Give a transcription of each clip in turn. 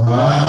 Wow.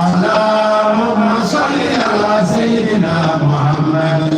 Allahumma salli ala sayyidina Muhammad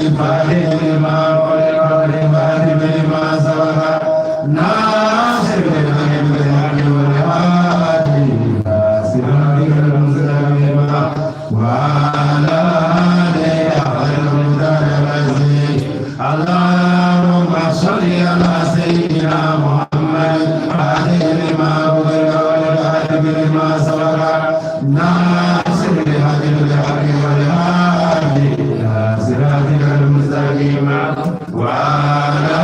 wa ala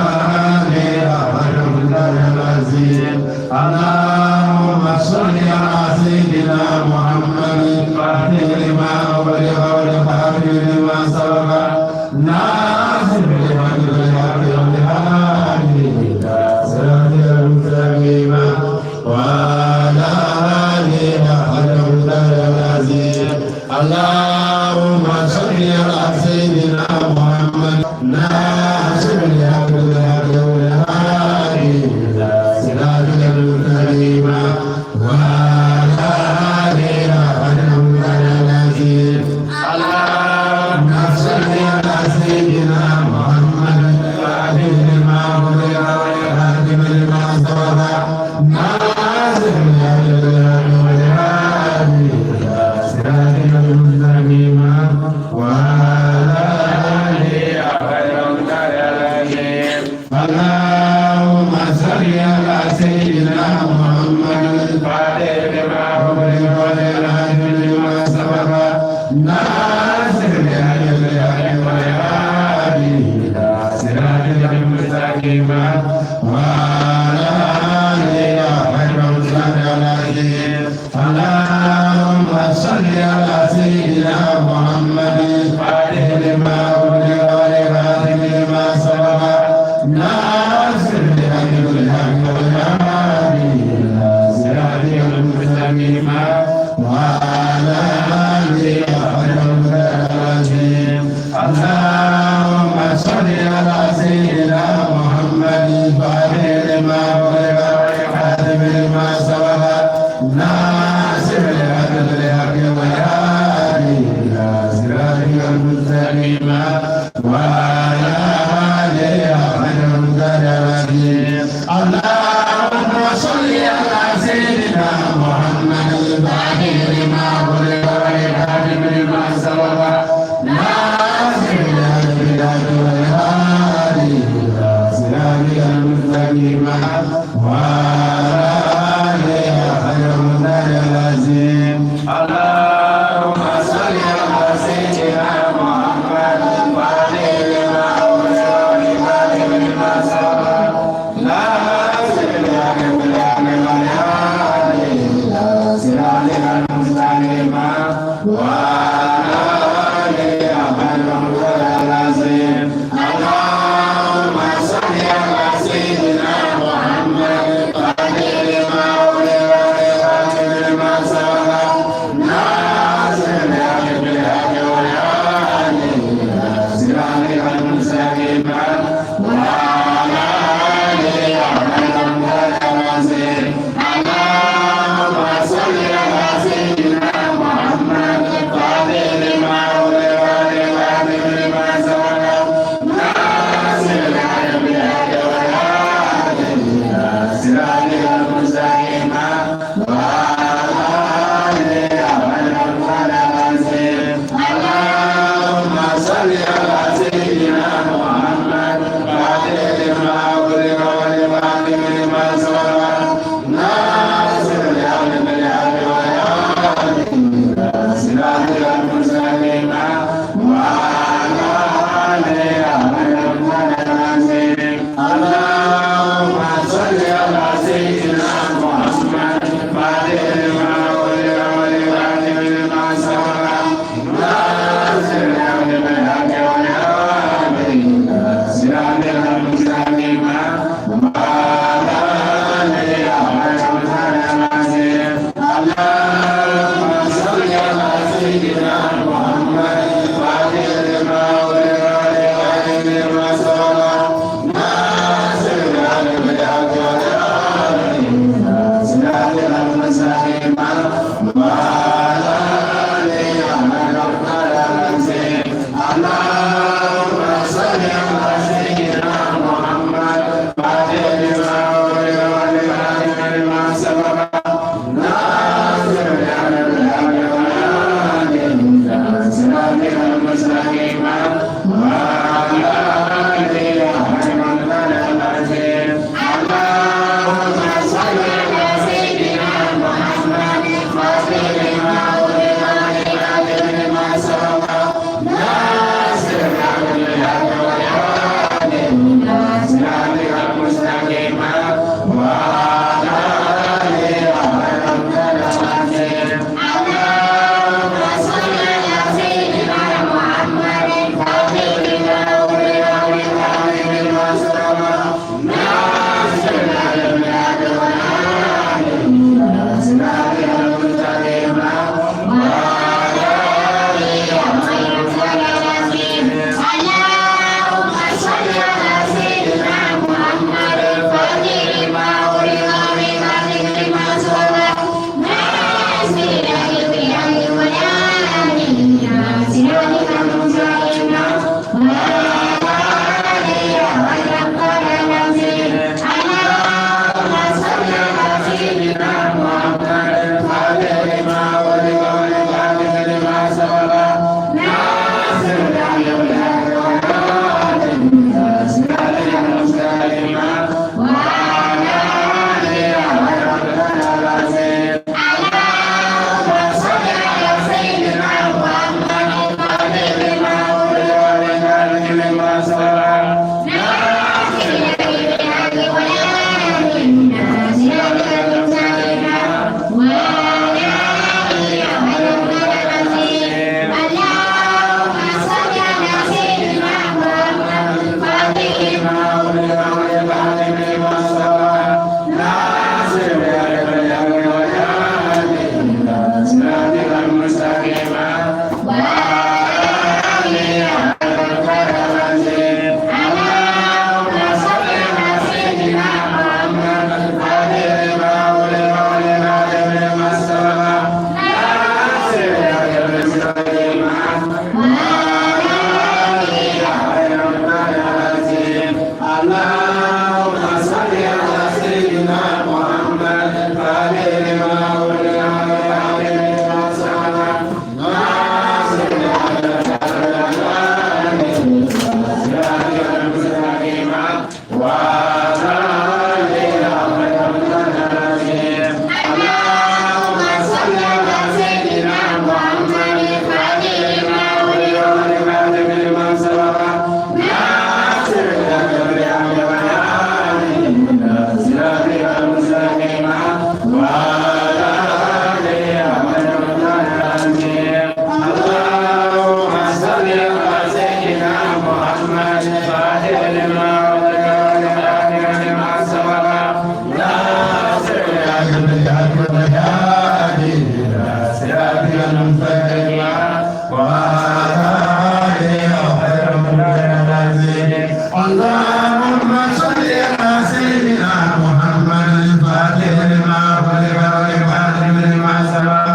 اللهم صل على سيدنا محمد الفاتح لما خلق والخاتم لما سبق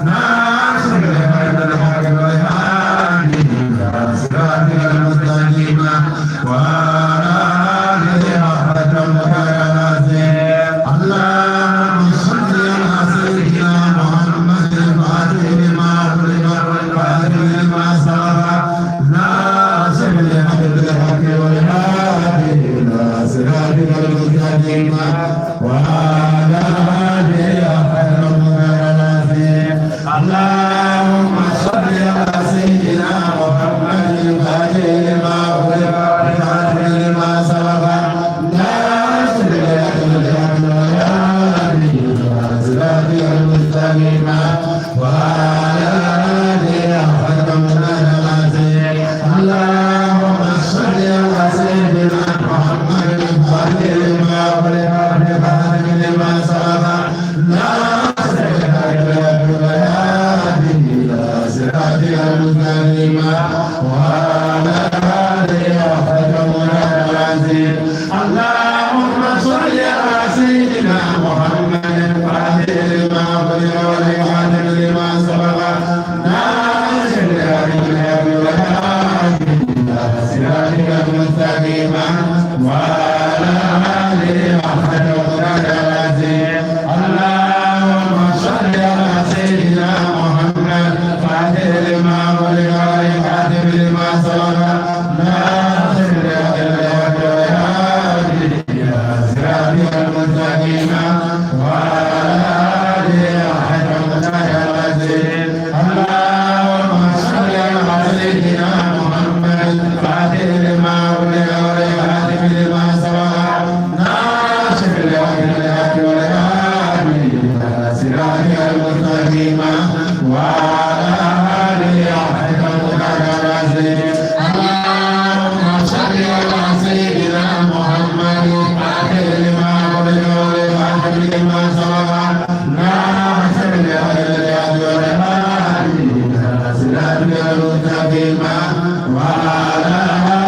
ناصر الحق بالحق والهادي إلى صراطك المستقيم وعلى آله حق قدره اللهم صل على سيدنا محمد الفاتح لما خلق والخاتم لما سبق ناصر الحق بالحق والهادي إلى صراطك المستقيم وعلى آله حق قدره اللهم صل على سيدنا محمد الفاتح لما خلق والخاتم لما سبق ناصر الحق بالحق والهادي إلى صراطك المستقيم وعلى آله حق قدره اللهم صل على سيدنا محمد الفاتح لما خلق والخاتم لما سبق ناصر الحق بالحق والهادي إلى صراطك المستقيم وعلى آله حق قدره اللهم صل على سيدنا محمد الفاتح لما خلق والخاتم لما سبق ناصر الحق بالحق والهادي إلى صراطك المستقيم وعلى آله حق قدره اللهم صل على سيدنا محمد الفاتح لما خلق والخاتم لما سبق ناصر الحق بالحق والهادي إلى صراطك المستقيم وعلى آله حق قدره اللهم صل على سيدنا محمد الفاتح لما خلق والخاتم لما سبق ناصر الحق بالحق والهادي إلى صراطك المستقيم وعلى آله حق قدره اللهم صل على سيدنا محمد الفاتح لما خلق والخاتم لما سبق ناصر الحق بالحق والهادي إلى صراطك المستقيم وعلى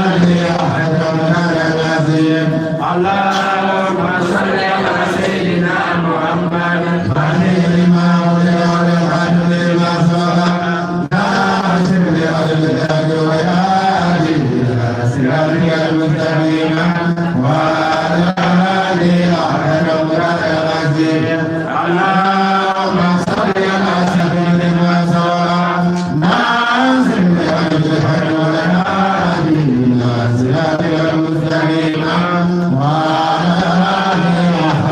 آله حق قدره اللهم صل على سيدنا محمد الفاتح لما خلق والخاتم لما سبق ناصر الحق بالحق والهادي إلى صراطك المستقيم وعلى آله حق قدره اللهم صل على سيدنا سبق ناصر الحق بالحق والهادي إلى صراطك المستقيم وعلى آله حق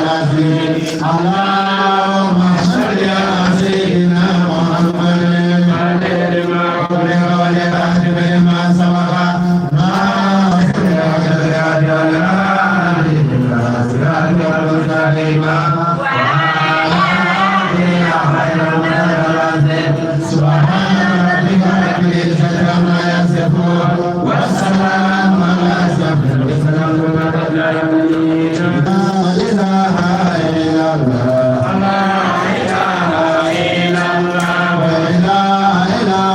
قدره اللهم صل على سيدنا محمد الفاتح لما خلق والخاتم لما سبق ناصر الحق بالحق والهادي إلى صراطك المستقيم وعلى آله حق قدره سبحان ربك رب العزة عما يصفون والسلام على المرسلين والحمد لله رب العالمين لا إله إلا الله لا إله إلا الله لا إله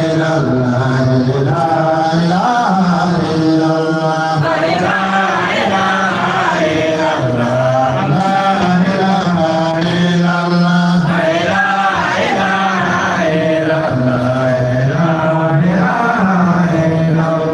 إلا الله لا إله إلا الله لا إله إلا الله لا إله إلا الله لا إله إلا الله لا إله إلا الله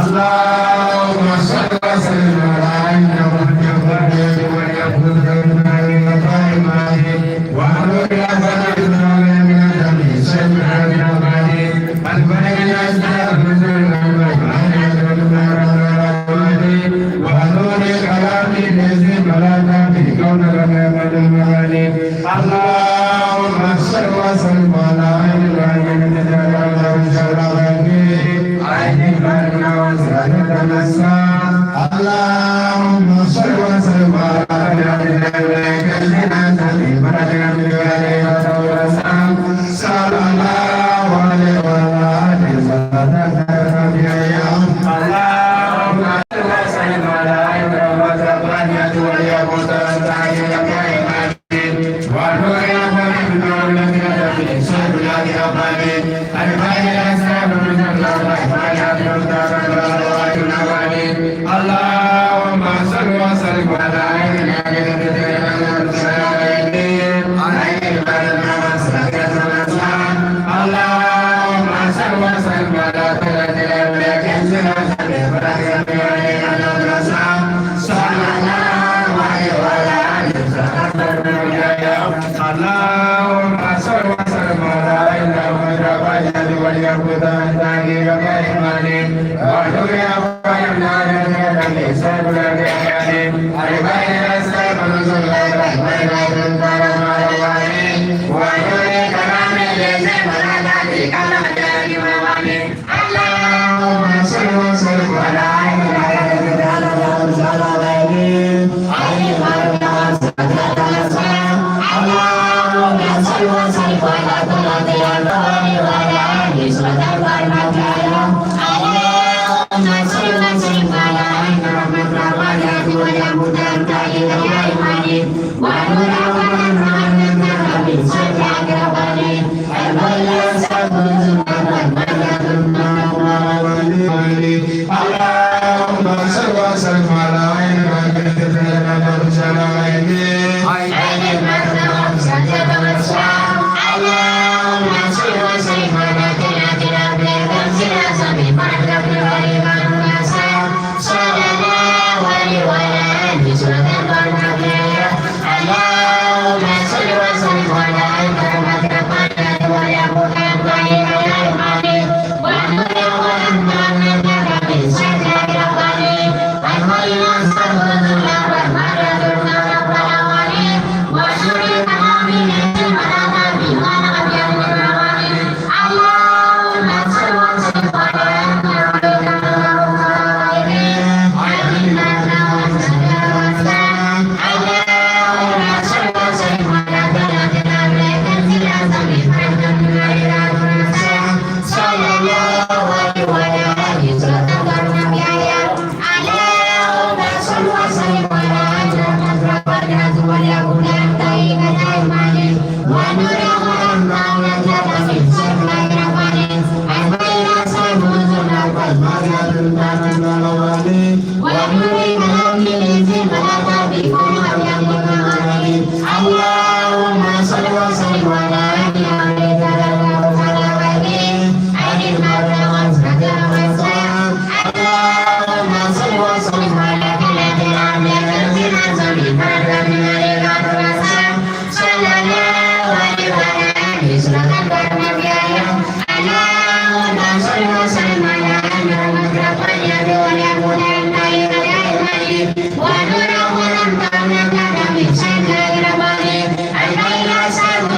اللهم صل وسلم على عيننا محمد وليكن خيرنا للقائمات وحلول أفضلنا من الجميع سيدنا من الغالي البلد أجداد نزول وحلول كلامي بإذن ملاكاتي كون لنا من المغالي اللهم صل وسلم على عين العين تجعل الله إن شاء الله عين المعنى وزادة النساء اللهم صل وسلم على عين العين كلنا نبي مرجع من عليه والسلام صلى الله عليه وعلى آله وسلم اللهم صل وسلم على عين الرحمن وليقود التعيين ونور النور الذي في سر الأبدي الباقي الأسلام من اللهم صل وسلم على عين اللهم صل وسلم على اللهم صل وسلم على إلا مجرد وليقود التعيين كإيماني وحلول أفضلنا للنبي سيد الأنبياء البين الأسلام نزول الرحمن والكرم والوالي وحلول كلام الذي ملأتي كلمتي ووالي اللهم صل وسلم على عين العين اللهم صل وسلم على كل الله وعلى آله وصحبه اللهم صل وسلم على عين رحمة الرحمن وليقود التعيين كإيماني ونور الرحمن الرحيم صلى على النبي البين الأسلام اللهم صل وسلم على عين اللهم صل وسلم على كلمتنا بأنزلنا سبيل مرحبا صلى الله عليه وعلى آله وسلم اللهم صل وسلم على عين رحمة وليقود التعيين كإيماني ونور الرحمن الرحيم صلى على النبي البين الأسلام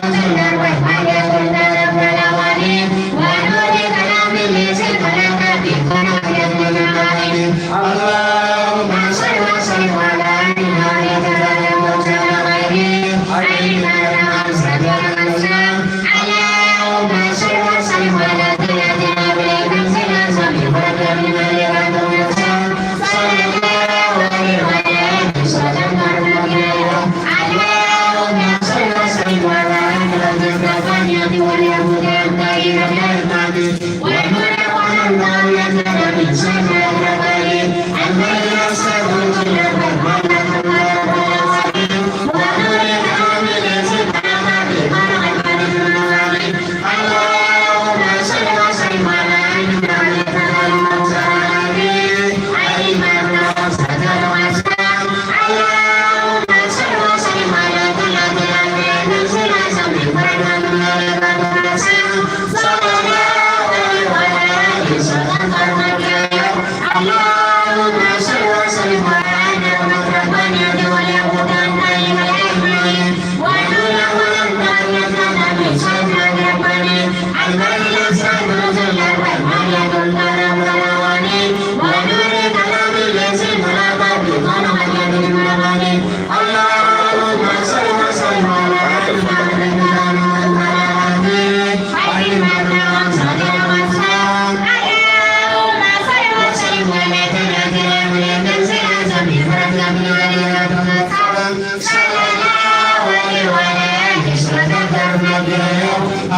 Amen. اللهم صل وسلم على ربنا وليقضى الليل والأجمعين ونور ولم من سيدنا ربنا الملك السلام جل وعلا الكرم والأواني ونور كلام الذي ملأ بقلب الملك اللهم صل وسلم على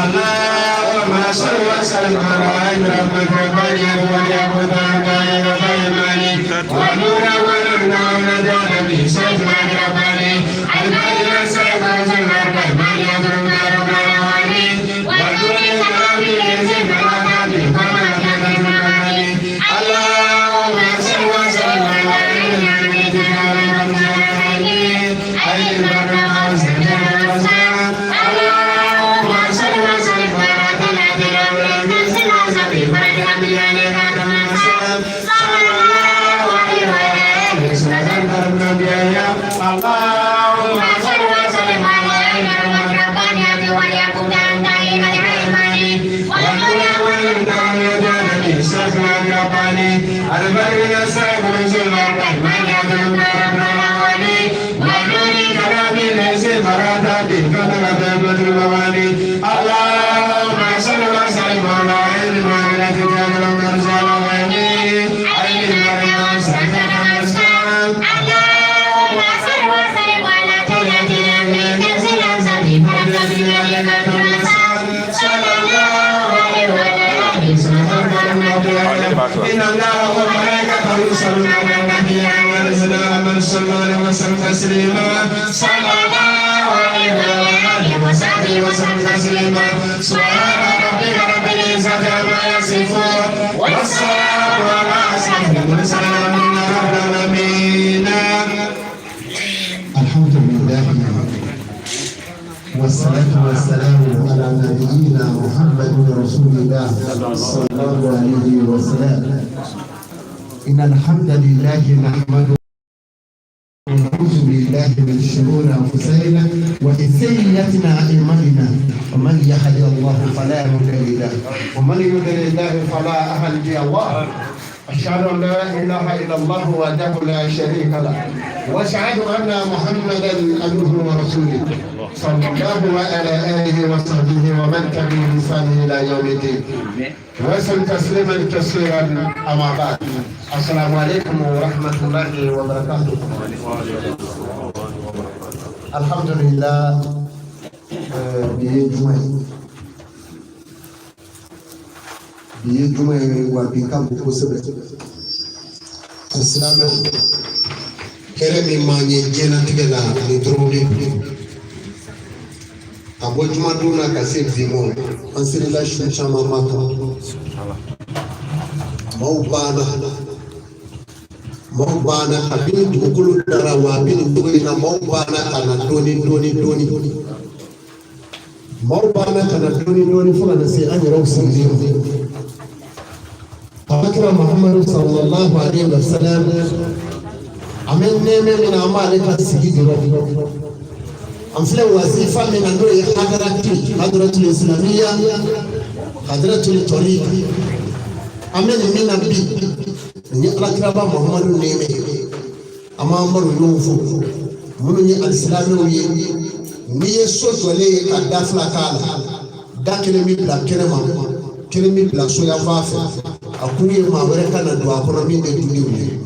اللهم صل وسلم على ربك ربنا وليقضى الليل والأجمعين ونور ولمنا ونجعل به سيدنا ربنا الملك السلام جل وعلا الكرم والأواني ونور كلام الذي ملأ بقلب الملك اللهم صل وسلم إن الله وملائكته يصلون على النبي يا الذين آمنوا صلوا عليه وسلموا تسليما صلى الله عليه وآله وصحبه وسلم تسليما سبحان ربك رب العزة عما يصفون والسلام على أشرف المرسلين والحمد لله رب العالمين. الحمد لله والصلاة والسلام على نبينا محمد رسول الله صلى الله عليه وسلم. إن الحمد لله نحمده ونعوذ بالله من شرور أنفسنا ومن سيئات أعمالنا ومن يهد الله فلا مضل له ومن يضلل الله فلا هادي له. أشهد أن لا إله إلا الله وحده لا شريك له وأشهد أن محمدا عبده ورسوله صلى الله على آله وصحبه ومن تبعهم بإحسان إلى يوم الدين وسلم تسليما كثيرا. أما بعد السلام عليكم ورحمة الله وبركاته. الحمد لله biye juma wa bi kan ko sebe islam kere mi ma nye jena tigela ni drone abo juma duna ka se vimo ansiri la shu chama mata maubana abin dukulu dara wa abin dukulu na maubana kana doni maubana kana doni fula na sai an yaro sun Akira Muhammad sallallahu alaihi wasallam amen neme min amalika sigidiro amfile wazifa min ando hadratul islamiyya hadratul tariq amen min nabi ni akira Muhammad neme amamaru yufu munu ni alislamu yi ni yeso tole ka dafla kala dakene mi bla kenema bla so ya fafa akuye ma wɛrɛ ka na don a kɔnɔ min bɛ duni wuli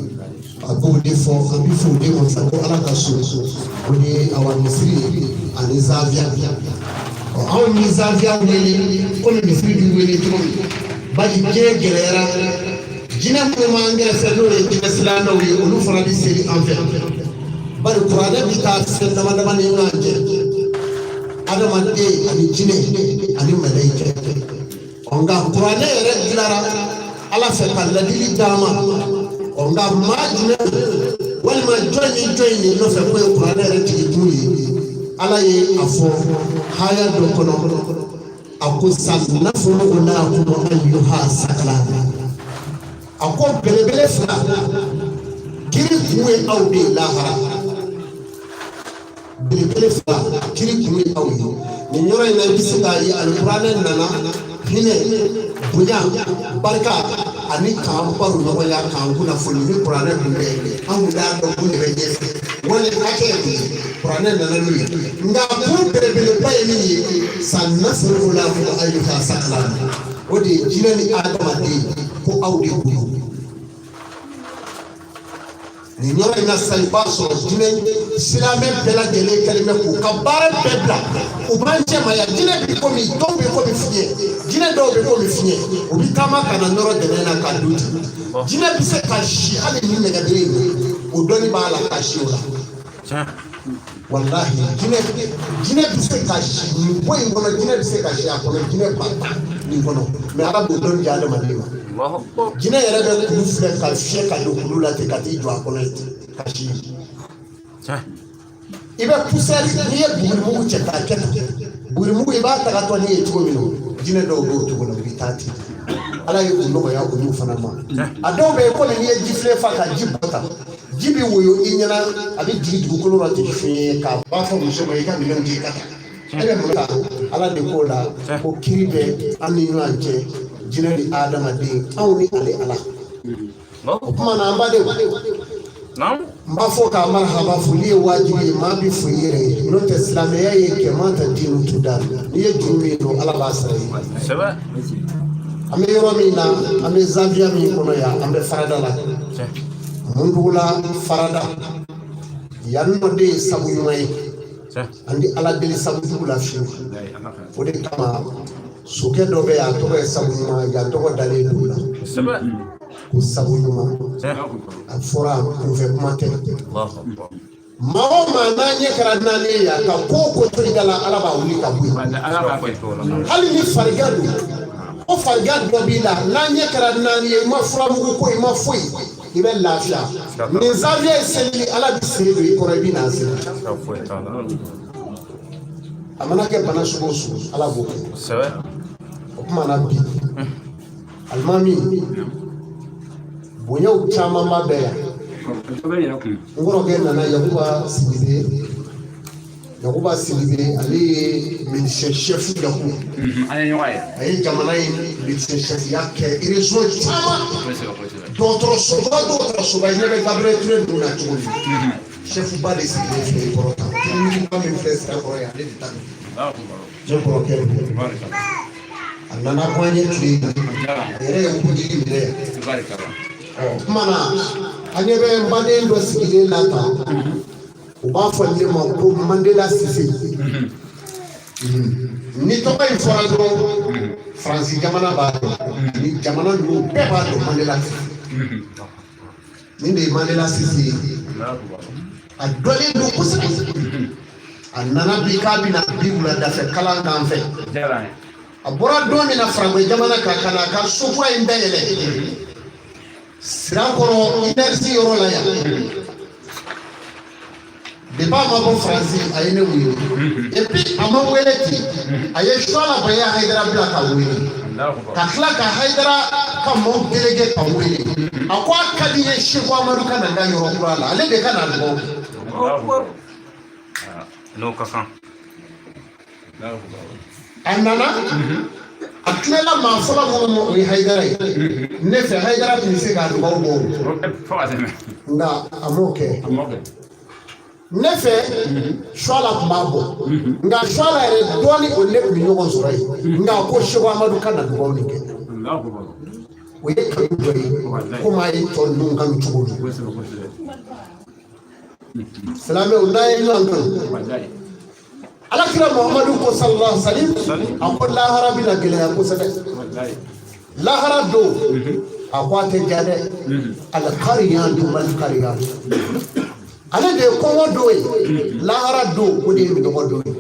a b'o de fɔ a bɛ fɔ o de ma fɔ ko ala ka so o ye awa misiri ani zaviya anw ni zaviya wele komi misiri bɛ wele cogo min bari diɲɛ gɛlɛyara jinɛ minnu b'an kɛrɛfɛ n'o ye jinɛ silamɛw ye olu fana bɛ seli an fɛ bari kuranɛ bɛ taa fɛn dama dama ni ɲɔgɔn cɛ adamaden ani jinɛ ani mɛlɛkɛ nka kuranɛ yɛrɛ dilara ala fɛ ka ladili d'a ma nka maa jumɛn walima jɔn ni nɔfɛ ko ye kuranɛ yɛrɛ tigi kun ye ala ye a fɔ haya dɔ kɔnɔ a ko sanafulunakum ayyuha sakala ako belebele fila kiri kun ye aw de lahara belebele fila kiri kun ye aw ye nin yɔrɔ in na i bɛ se k'a ye alikuranɛ nana hinɛ bonya barika ani k'an baro ɲɔgɔnya k'an kunnafoni ni kuranɛ kun bɛ an kun t'a dɔn kun de bɛ ɲɛfɛ wali hakɛ de ye kuranɛ nana n'o ye nka kun belebeleba ye min ye san nasiriw la fɔ ayi ka sakala o de ye jinɛ ni adamaden ko aw de kun nin yɔrɔ in na sisan i b'a sɔrɔ jinɛ silamɛ bɛɛ lajɛlen kɛlen bɛ k'u ka baara bɛɛ bila u b'an cɛmaya jinɛ bɛ komi dɔw bɛ komi fiɲɛ jinɛ dɔw bɛ komi fiɲɛ u bɛ taama ka na nɔrɔ dɛmɛ na ka don ten jinɛ bɛ se ka si hali ni nɛgɛbere ye o dɔnni b'a la ka si o la walahi jinɛ bɛ se ka si nin ko in kɔnɔ jinɛ bɛ se ka si a kɔnɔ jinɛ ba tan nin kɔnɔ mɛ ala b'o dɔnni di adamaden ma jinɛ yɛrɛ bɛ kulu filɛ ka fiyɛ ka don kulu la ten ka t'i jɔ a kɔnɔ ka si i bɛ pusɛri n'i ye bugurimugu cɛ k'a kɛ tan bugurimugu i b'a taga tɔ n'i ye cogo min na jinɛ dɔw b'o cogo la u bɛ taa ten ala ye u nɔgɔya olu fana ma a dɔw bɛ yen komi n'i ye ji filɛ fa ka ji bɔ tan ji bɛ woyo i ɲɛna a bɛ jigin dugukolo la ten fɛn k'a ba fɔ muso ma i ka minɛnw di ka taa e bɛ mun ta ala de k'o la ko kiri bɛ an ni ɲɔgɔn cɛ jinɛ ni adamaden anw ni ale ala o kuma na an badenw n b'a fɔ k'a marhaba foli ye wajibi ye maa bɛ fo i yɛrɛ ye n'o tɛ silamɛya ye kɛmɛ ta diinu tu da n'i ye juru min don ala b'a sara i ma an bɛ yɔrɔ min na an bɛ zanviya min kɔnɔ yan an bɛ farada la mun dugu la farada yan nɔ de ye sabu ɲuman ye an di ala deli sabu jugu la fiyewu o de kama sokɛ dɔ bɛ yan a tɔgɔ ye sabu ɲuman yan tɔgɔ dalen dugu la ko sabu ɲuman a fɔra kunfɛ kuma tɛ maa o maa n'an ɲɛ kɛra naani ye yan ka ko to i da la ala b'a wuli ka bɔ yen hali ni farigan don o farigan dɔ b'i la n'an ɲɛ kɛra naani ye i ma furamugu ko i ma foyi i bɛ lafiya nin zanviye ye seli ala bɛ siri don i kɔrɔ i bɛ n'a seli a mana kɛ bana sugu o sugu ala b'o kɛ o kuma na bi alimami bonyaw caman b'a bɛɛ yan n kɔrɔkɛ nana Yakuba Sidibe ale ye médecin chef Yakubu a ye jamana in médecin chef ya kɛ région caman dɔgɔtɔrɔsoba ɲɛ bɛ Gabriel Touré ninnu na cogo min chef ba de sigilen filɛ i kɔrɔ tan clinique min filɛ sira kɔrɔ yan ale de ta don ne kɔrɔkɛ a nana bɔ an ye tile a yɛrɛ ye kojigi minɛ yan kuma na an ɲɛ bɛ n baden dɔ sigilen na tan u b'a fɔ ne ma ko Mandela Sise ni tɔgɔ in fɔra dɔrɔn Faransi jamana b'a dɔn ni jamana ninnu bɛɛ b'a dɔn Mandela Sise nin de ye Mandela Sise ye a dɔlen don kosɛbɛ a nana bi k'a bɛna bi wuladafɛ kalan k'an fɛ a bɔra don min na Faransi jamana kan ka na a ka sokura in dayɛlɛ Sirakɔrɔ INERS yɔrɔ la yan depuis a ma bɔ Faransi a ye ne wele et puis a ma wele ten a ye Suala Baya Hayidara bila ka wele ka tila ka Hayidara ka mɔgɔw délégué ka wele a ko a ka di n ye Seku Amadu ka na n ka yɔrɔ kura la ale de ka na dɔgɔ n'o ka kan a nana a tilela maa fɔlɔ minnu ma o ye Hayidara ye ne fɛ Hayidara tun bɛ se k'a dugawu bɔ nka a m'o kɛ ne fɛ Suala tun b'a bɔ nka Suala yɛrɛ dɔɔni o ne tun bɛ ɲɔgɔn sɔrɔ yen nka ko Seku Amadu ka na dugawu nin kɛ o ye kanu dɔ ye komi a ye tɔ ninnu kanu cogo min silamɛw n'a ye ɲɔgɔn kanu Alakira Muhammadu ko sallallahu alaihi wasallam a ko lahara bɛna gɛlɛya kosɛbɛ lahara don a ko a tɛ ja dɛ alikariya don malikariya ale de ye kɔngɔ don ye lahara don o de ye minɔgɔ don ye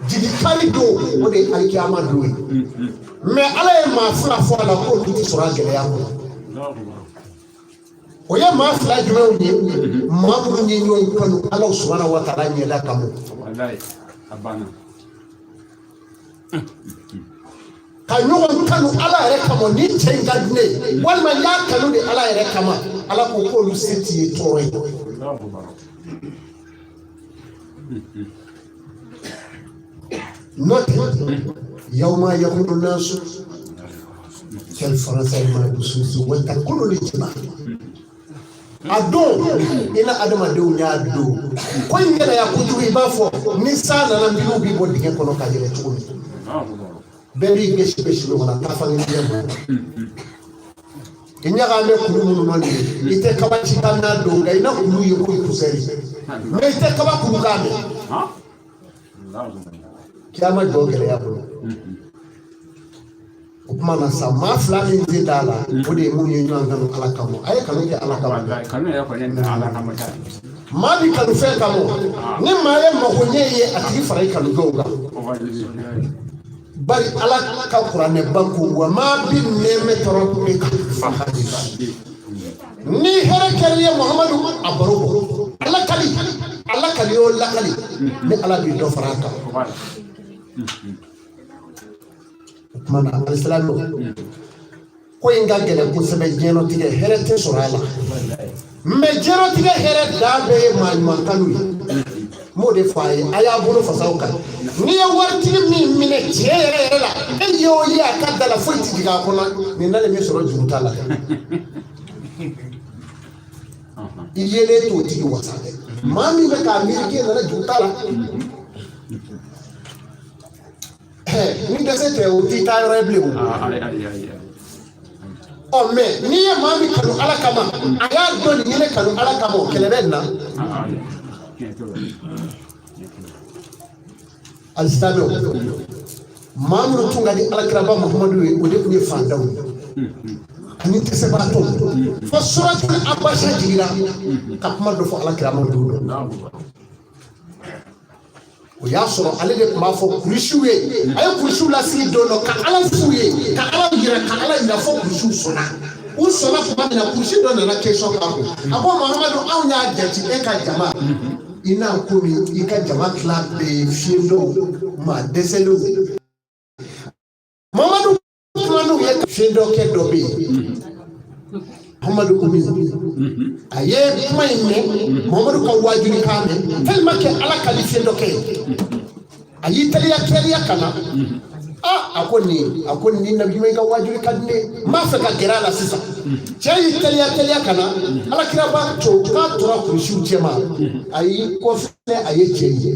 jigikari don o de ye alikiyama don ye mɛ ala ye maa fila fɔ a la ko olu tɛ sɔrɔ a gɛlɛya kɔnɔ o ye maa fila jumɛnw ye maa minnu ye ɲɔgɔn kanu Ala subhanahu wa ta'ala ɲɛda kama ka ɲɔgɔn kanu ala yɛrɛ kama ni cɛ in ka di ne ye walima n y'a kanu de ala yɛrɛ kama ala ko k'olu se t'i ye tɔɔrɔ ye note yawma yakunu nasu quel français ma dususu wanta kulu li jima a don ina adamadenw y'a don ko in gɛlɛya kojugu i b'a fɔ ni san nana mbiliw b'i bɔ dingɛ kɔnɔ ka yɛlɛ cogo min bɛɛ b'i gɛsi gɛsi ɲɔgɔn na k'a fɔ ni diɲɛ bɔ i ɲagamɛ kulu minnu nɔ nin i tɛ kaba ci ka n'a don nka i na kulu ye ko kusɛri mais i tɛ kaba kulu k'a mɛn kiyama jɔ gɛlɛya bolo o kuma na sa maa fila min tɛ da la o de ye mun ye ɲɔgɔn kanu ala kama a ye kanu kɛ ala kama maa bi kanu fɛn kama ni maa ye mago ɲɛ ye a tigi fara i kanu dɔw kan bari ala ka kuranɛ ba ko wa maa bi nɛɛmɛ tɔrɔ bɛ ka fa hadisi ni hɛrɛ kɛra ye muhamadu a baro bɔ ala kali o lakali ni ala bi dɔ fara a kan o tuma na alisilamɛw ko in ka gɛlɛn kosɛbɛ diɲɛlatigɛ hɛrɛ tɛ sɔrɔ a la mais diɲɛlatigɛ hɛrɛ da bɛɛ ye maa ɲuman kanu ye m'o de fɔ a ye a y'a bolo fasaw kan n'i ye waritigi min minɛ tiɲɛ yɛrɛ yɛrɛ la e ye o ye a ka da la foyi tɛ jigin a kɔnɔ nin nalen min sɔrɔ juru t'a la i yelen t'o tigi wasa dɛ maa min bɛ k'a miiri k'e nana juru t'a la ni dɛsɛ tɛ o t'i taa yɔrɔ ye bilen o mais n'i ye maa min kanu ala kama a y'a dɔn nin ye ne kanu ala kama o kɛlɛ bɛ nin na alisilamɛw maa minnu tun ka di alakiraba muhamadu ye o de tun ye fantanw ye ani dɛsɛbagatɔw fo suratul abasa jiginna ka kuma dɔ fɔ alakiraba don o y'a sɔrɔ ale de tun b'a fɔ kurisiw ye a ye kurisiw lasigi don dɔ ka ala f'u ye ka ala yira fɔ kurisiw sɔnna u sɔnna tuma min na kurisi dɔ nana question k'a kun a ko mahamadu anw y'a jate e ka jama i n'a komi i ka jama tila bɛɛ fiyendɔw maa dɛsɛlenw mahamadu kuma n'u ye fiyendɔ kɛ dɔ bɛ yen Muhammadu ko min a ye kuma in mɛn Muhammadu ka wajibi kan mɛn tellement que ala ka di fiyendɔ kɛ a y'i teliya ka na a ko ni nabi ɲuman ka wajibi ka di ne n b'a fɛ ka gɛrɛ a la sisan cɛ y'i teliya ka na ala kira b'a to k'a tora kurisiw cɛ ma a y'i kɔfilɛ a ye cɛ ye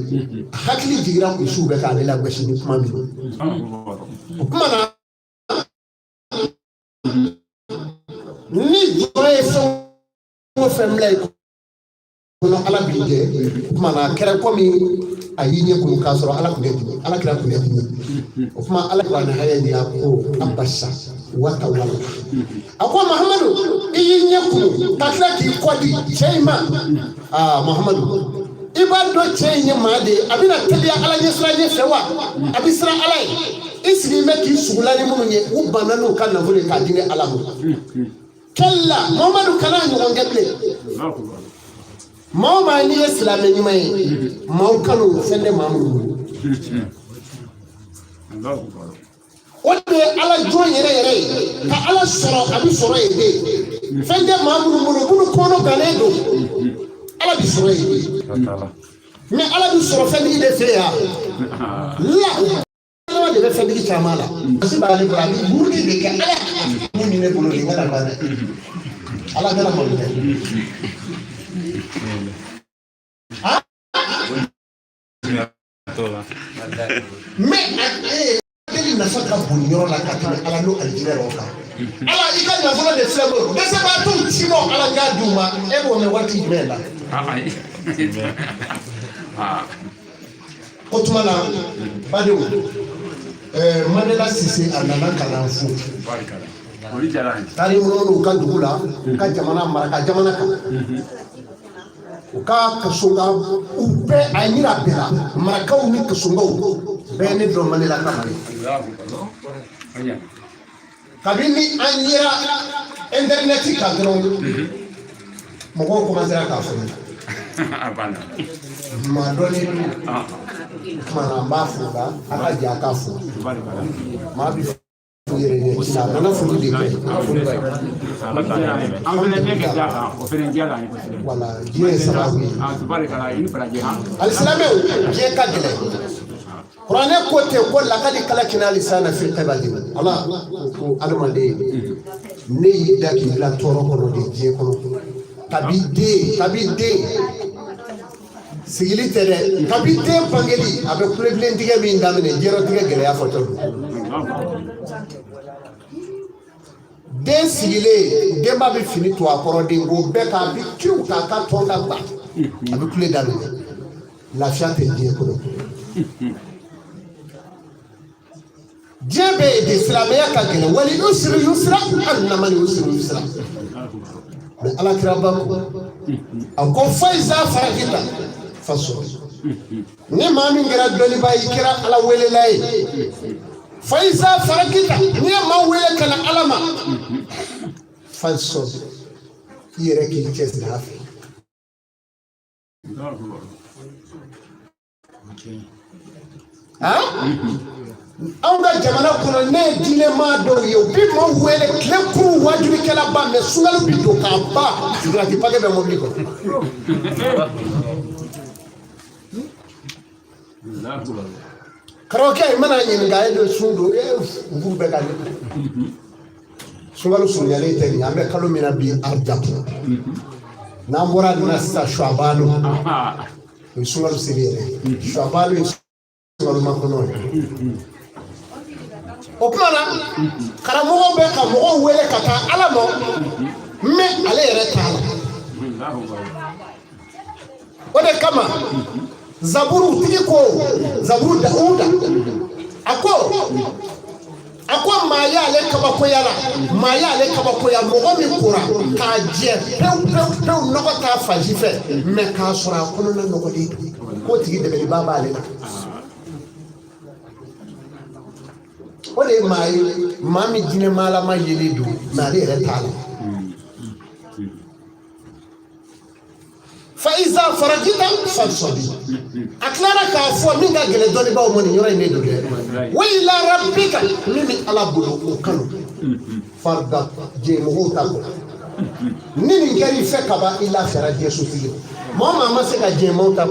a hakili jigira kurisiw bɛɛ k'ale la gosi ni kuma min o kuma na ni jɔn ye fɛn o fɛn bila i kɔnɔ ala b'i jɛ o kuma na a kɛra komi a y'i ɲɛ kun k'a sɔrɔ ala kun bɛ dimi ala kira kun bɛ dimi o kuma ala kuranɛ haya ni a ko abasa wata wala a ko mahamadu i y'i ɲɛ kun ka tila k'i kɔ di cɛ in ma mahamadu i b'a dɔn cɛ in ye maa de ye a bɛna teliya ala ɲɛ sira ɲɛ fɛ wa a bɛ siran ala ye i sigi bɛ k'i sugula ni minnu ye u banna n'u ka nafolo ye k'a di ne ala ma kɛlɛla mahamadu kana ɲɔgɔn kɛ bilen maa o maa n'i ye silamɛ ɲuman ye maaw kanu fɛn tɛ maa minnu bolo o de ye ala jɔn yɛrɛ ye ka ala sɔrɔ a bɛ sɔrɔ yen de fɛn tɛ maa minnu bolo minnu kɔnɔ gannen don ala bɛ sɔrɔ yen de mais ala bɛ sɔrɔ fɛntigi de fɛ yan ala de bɛ fɛntigi caman la parce que b'ale bolo a bɛ burudi de kɛ ala mun ni ne bolo nin kana ban dɛ ala kana malo dɛ mais a nafa ka bon yɔrɔ la ka tɛmɛ ala n'o alijinɛ yɔrɔ kan ala i ka nafolo de filɛ bolo dɛsɛbaatɔw ci nɔ ala k'a d'u ma e b'o mɛn waati jumɛn la o tuma na badenw Mandela Sise a nana kalan fo taari minnu u ka dugu la u ka jamana mara ka jamana kan u ka kasonga u bɛɛ a yira bɛɛ la marakaw ni kasongaw bɛɛ ne dɔn Mandela ka mari kabini an yera internet kan dɔrɔn mɔgɔw commencera k'a fɔ maa dɔ ni kuma na n b'a fo la a ka jɛ a ka fo maa bi yere ne kila nana furu de kai wala je sababu al-islamu je ka gele Qur'ane ko te ko laqad kalakina lisana fi qabadi Allah ko almande ne yida ki la toro ko de je ko kabide sigili tere kabide pangeli abe problem dige mi ndamene jero dige gele ya foto den sigile demba be fini to akoro de go be ka bi kiu ka tonga ba abe kule damene la fiate je ko jebe de islamiyya ka gele wali usri yusra annama yusri yusra ala kiraba ko faiza faragita faso ni mami ngira doli bayi kira ala wele lay faiza faragita ni ma wele kana alama faso yere ki kesi hafi an ka jamana kɔnɔ ne ye diinɛ maa dɔw ye u bi maaw wele tile kuru wajibikɛla ba mɛ sungali bi don k'a ba sigirati pake bɛ mobili kɔnɔ karamɔgɔkɛ i mana ɲininka e de sun don furu bɛ ka ne sungali surunyalen tɛ nin an bɛ kalo min na bi arja n'an bɔra nin na sisan suabalo o ye sungali seli yɛrɛ suabalo ye sungali makɔnɔ ye o kuma na karamɔgɔ bɛ ka mɔgɔw wele ka taa ala ma mɛ ale yɛrɛ t'a la o de kama zaburu tigi ko zaburu Dawuda a ko maa y'ale kabakoya la maa y'ale kabakoya mɔgɔ min kora k'a jɛ pewu nɔgɔ t'a fansi fɛ mɛ k'a sɔrɔ a kɔnɔna nɔgɔlen don k'o tigi dɛmɛliba b'ale la. O de ye maa ye maa min jinɛ maalama yelen don mɛ ale yɛrɛ t'a la. fa iza faragita fansɔbi a tilara k'a fɔ min ka gɛlɛn dɔnnibaw ma nin yɔrɔ in de don dɛ wa ila rabbika min bɛ ala bolo o kanu farda jɛmɔgɔw ta kɔ ni nin kɛra i fɛ kaban i lafiyara diɲɛ sotigi maa o maa ma se ka jɛmɔgɔw ta